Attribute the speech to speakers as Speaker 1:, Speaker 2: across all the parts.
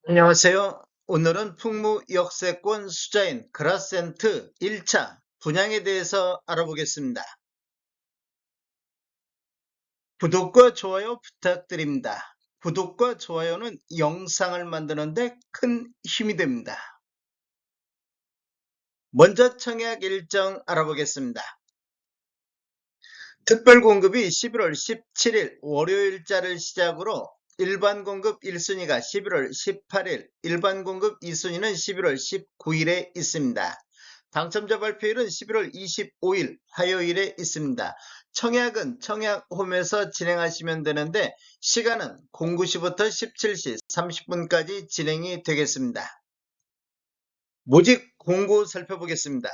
Speaker 1: 안녕하세요. 오늘은 풍무 역세권 수자인 그라센트 1차 분양에 대해서 알아보겠습니다. 구독과 좋아요 부탁드립니다. 구독과 좋아요는 영상을 만드는데 큰 힘이 됩니다. 먼저 청약 일정 알아보겠습니다. 특별 공급이 11월 17일 월요일자를 시작으로 일반 공급 1순위가 11월 18일, 일반 공급 2순위는 11월 19일에 있습니다. 당첨자 발표일은 11월 25일 화요일에 있습니다. 청약은 청약홈에서 진행하시면 되는데 시간은 09시부터 17시 30분까지 진행이 되겠습니다. 모집 공고 살펴보겠습니다.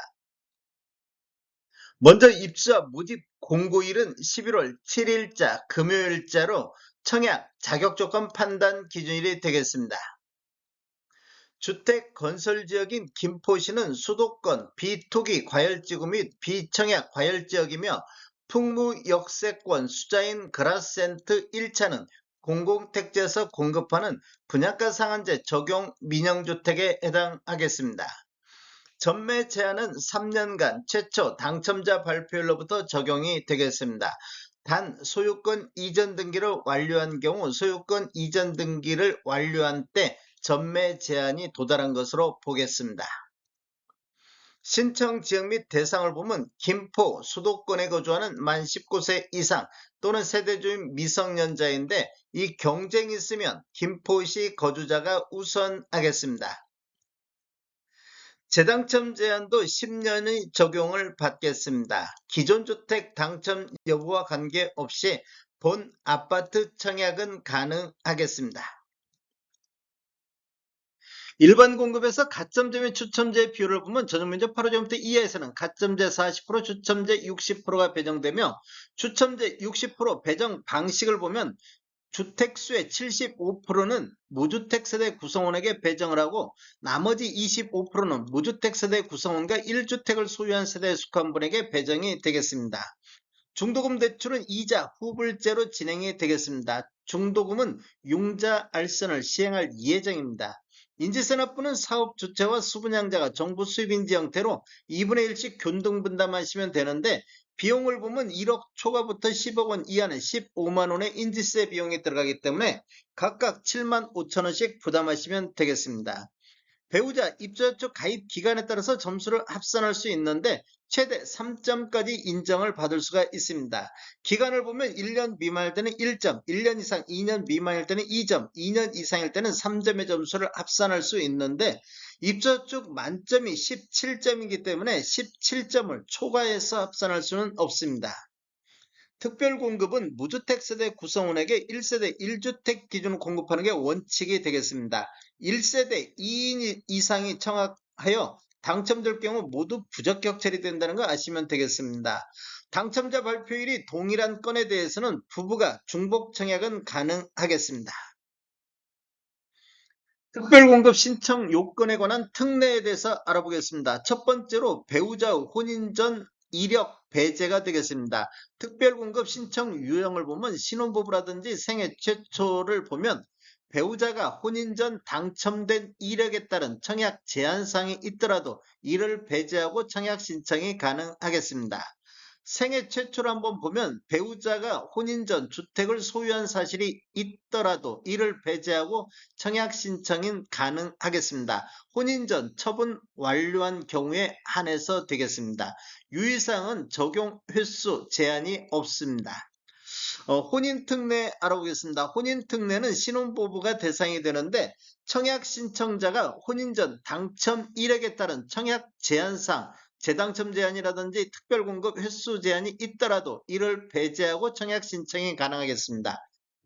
Speaker 1: 먼저 입주자 모집 공고일은 11월 7일자 금요일자로 청약 자격조건 판단 기준일이 되겠습니다. 주택 건설 지역인 김포시는 수도권 비토기 과열지구 및 비청약 과열지역이며 풍무 역세권 수자인 그라센트 1차는 공공택지에서 공급하는 분양가 상한제 적용 민영주택에 해당하겠습니다. 전매 제한은 3년간 최초 당첨자 발표일로부터 적용이 되겠습니다. 단 소유권 이전 등기를 완료한 경우 소유권 이전 등기를 완료한 때 전매 제한이 도달한 것으로 보겠습니다. 신청 지역 및 대상을 보면 김포 수도권에 거주하는 만 19세 이상 또는 세대주인 미성년자인데 이 경쟁이 있으면 김포시 거주자가 우선하겠습니다. 재당첨 제한도 10년의 적용을 받겠습니다. 기존 주택 당첨 여부와 관계없이 본 아파트 청약은 가능하겠습니다. 일반 공급에서 가점제 및 추첨제 비율을 보면 전용면적 8호제곱미터 이하에서는 가점제 40%, 추첨제 60%가 배정되며 추첨제 60% 배정 방식을 보면 주택수의 75%는 무주택 세대 구성원에게 배정을 하고 나머지 25%는 무주택 세대 구성원과 1주택을 소유한 세대에 속한 분에게 배정이 되겠습니다. 중도금 대출은 이자 후불제로 진행이 되겠습니다. 중도금은 융자 알선을 시행할 예정입니다. 인지산업부는 사업 주체와 수분양자가 정부 수입인지 형태로 2분의 1씩 균등 분담하시면 되는데 비용을 보면 1억 초과부터 10억 원 이하는 15만 원의 인지세 비용이 들어가기 때문에 각각 7만 5천 원씩 부담하시면 되겠습니다. 배우자 입주자 쪽 가입 기간에 따라서 점수를 합산할 수 있는데 최대 3점까지 인정을 받을 수가 있습니다. 기간을 보면 1년 미만일 때는 1점, 1년 이상 2년 미만일 때는 2점, 2년 이상일 때는 3점의 점수를 합산할 수 있는데 입주자 쪽 만점이 17점이기 때문에 17점을 초과해서 합산할 수는 없습니다. 특별공급은 무주택 세대 구성원에게 1세대 1주택 기준으로 공급하는 게 원칙이 되겠습니다. 1세대 2인 이상이 청약하여 당첨될 경우 모두 부적격 처리된다는 거 아시면 되겠습니다. 당첨자 발표일이 동일한 건에 대해서는 부부가 중복 청약은 가능하겠습니다. 특별공급 신청 요건에 관한 특례에 대해서 알아보겠습니다. 첫 번째로 배우자 혼인 전 이력 배제가 되겠습니다. 특별공급 신청 유형을 보면 신혼부부라든지 생애 최초를 보면 배우자가 혼인 전 당첨된 이력에 따른 청약 제한사항이 있더라도 이를 배제하고 청약 신청이 가능하겠습니다. 생애 최초로 한번 보면 배우자가 혼인 전 주택을 소유한 사실이 있더라도 이를 배제하고 청약 신청이 가능하겠습니다. 혼인 전 처분 완료한 경우에 한해서 되겠습니다. 유의사항은 적용 횟수 제한이 없습니다. 혼인 특례 알아보겠습니다. 혼인 특례는 신혼부부가 대상이 되는데 청약 신청자가 혼인 전 당첨 이력에 따른 청약 제한상 재당첨 제한이라든지 특별공급 횟수 제한이 있더라도 이를 배제하고 청약 신청이 가능하겠습니다.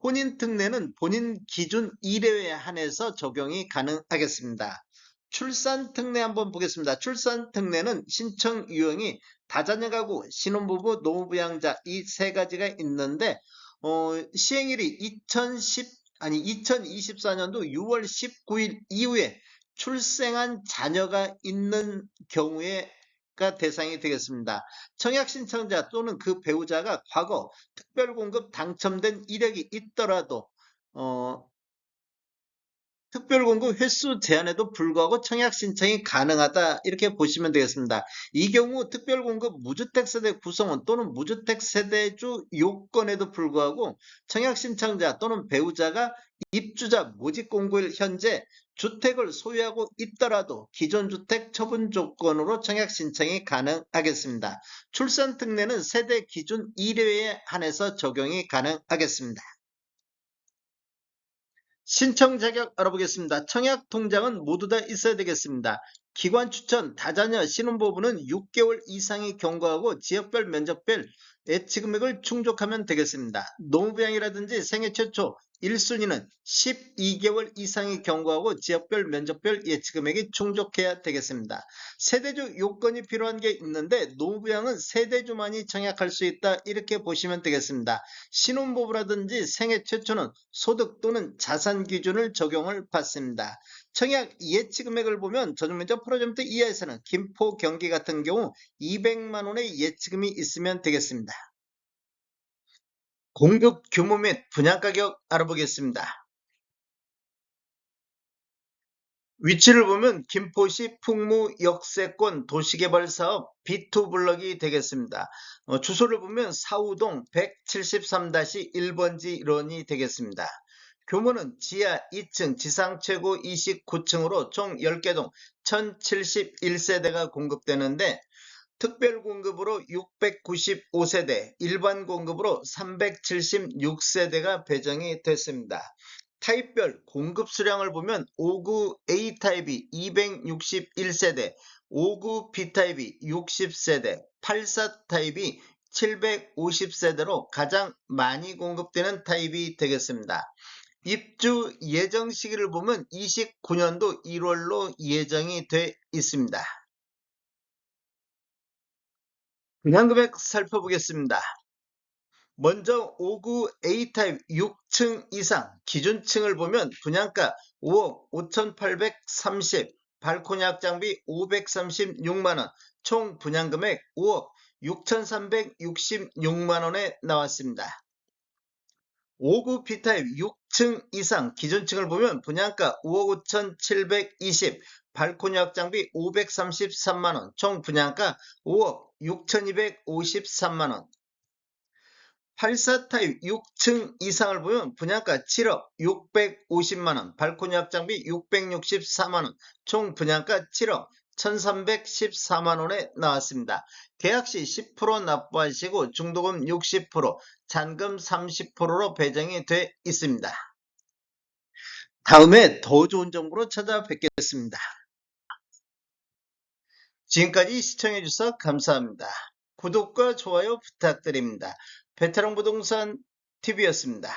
Speaker 1: 혼인 특례는 본인 기준 이례에 한해서 적용이 가능하겠습니다. 출산 특례 한번 보겠습니다. 출산 특례는 신청 유형이 다자녀 가구, 신혼부부, 노부양자 이 세 가지가 있는데 시행일이 2024년도 6월 19일 이후에 출생한 자녀가 있는 경우에가 대상이 되겠습니다. 청약 신청자 또는 그 배우자가 과거 특별공급 당첨된 이력이 있더라도 특별공급 횟수 제한에도 불구하고 청약 신청이 가능하다 이렇게 보시면 되겠습니다. 이 경우 특별공급 무주택 세대 구성원 또는 무주택 세대주 요건에도 불구하고 청약 신청자 또는 배우자가 입주자 모집 공고일 현재 주택을 소유하고 있더라도 기존 주택 처분 조건으로 청약 신청이 가능하겠습니다. 출산 특례는 세대 기준 1회에 한해서 적용이 가능하겠습니다. 신청 자격 알아보겠습니다. 청약 통장은 모두 다 있어야 되겠습니다. 기관 추천, 다자녀, 신혼부부는 6개월 이상이 경과하고 지역별 면적별 예치금액을 충족하면 되겠습니다. 노무부양이라든지 생애 최초 1순위는 12개월 이상이 경과하고 지역별 면적별 예치금액이 충족해야 되겠습니다. 세대주 요건이 필요한 게 있는데 노무부양은 세대주만이 청약할 수 있다 이렇게 보시면 되겠습니다. 신혼부부라든지 생애 최초는 소득 또는 자산 기준을 적용을 받습니다. 청약 예치금액을 보면 전용면적 프로젝트 이하에서는 김포, 경기 같은 경우 200만 원의 예치금이 있으면 되겠습니다. 공급 규모 및 분양가격 알아보겠습니다. 위치를 보면 김포시 풍무 역세권 도시개발사업 B2 블럭이 되겠습니다. 주소를 보면 사우동 173-1번지 런이 되겠습니다. 규모는 지하 2층, 지상 최고 29층으로 총 10개 동 1071세대가 공급되는데 특별 공급으로 695세대, 일반 공급으로 376세대가 배정이 됐습니다. 타입별 공급 수량을 보면 5구 A타입이 261세대, 5구 B타입이 60세대, 84 타입이 750세대로 가장 많이 공급되는 타입이 되겠습니다. 입주 예정 시기를 보면 29년도 1월로 예정이 돼 있습니다. 분양금액 살펴보겠습니다. 먼저 5구 A타입 6층 이상 기준층을 보면 분양가 5억 5,830, 발코니 확장비 536만원, 총 분양금액 5억 6,366만원에 나왔습니다. 5구 B타입 6층 이상 기준층을 보면 분양가 5억 5,720, 발코니 확장비 533만원, 총 분양가 5억 6,253만원. 84 타입 6층 이상을 보면 분양가 7억 650만원, 발코니 확장비 664만원, 총 분양가 7억 1314만원에 나왔습니다. 계약시 10% 납부하시고 중도금 60%, 잔금 30%로 배정이 돼 있습니다. 다음에 더 좋은 정보로 찾아뵙겠습니다. 지금까지 시청해주셔서 감사합니다. 구독과 좋아요 부탁드립니다. 베테랑 부동산 TV였습니다.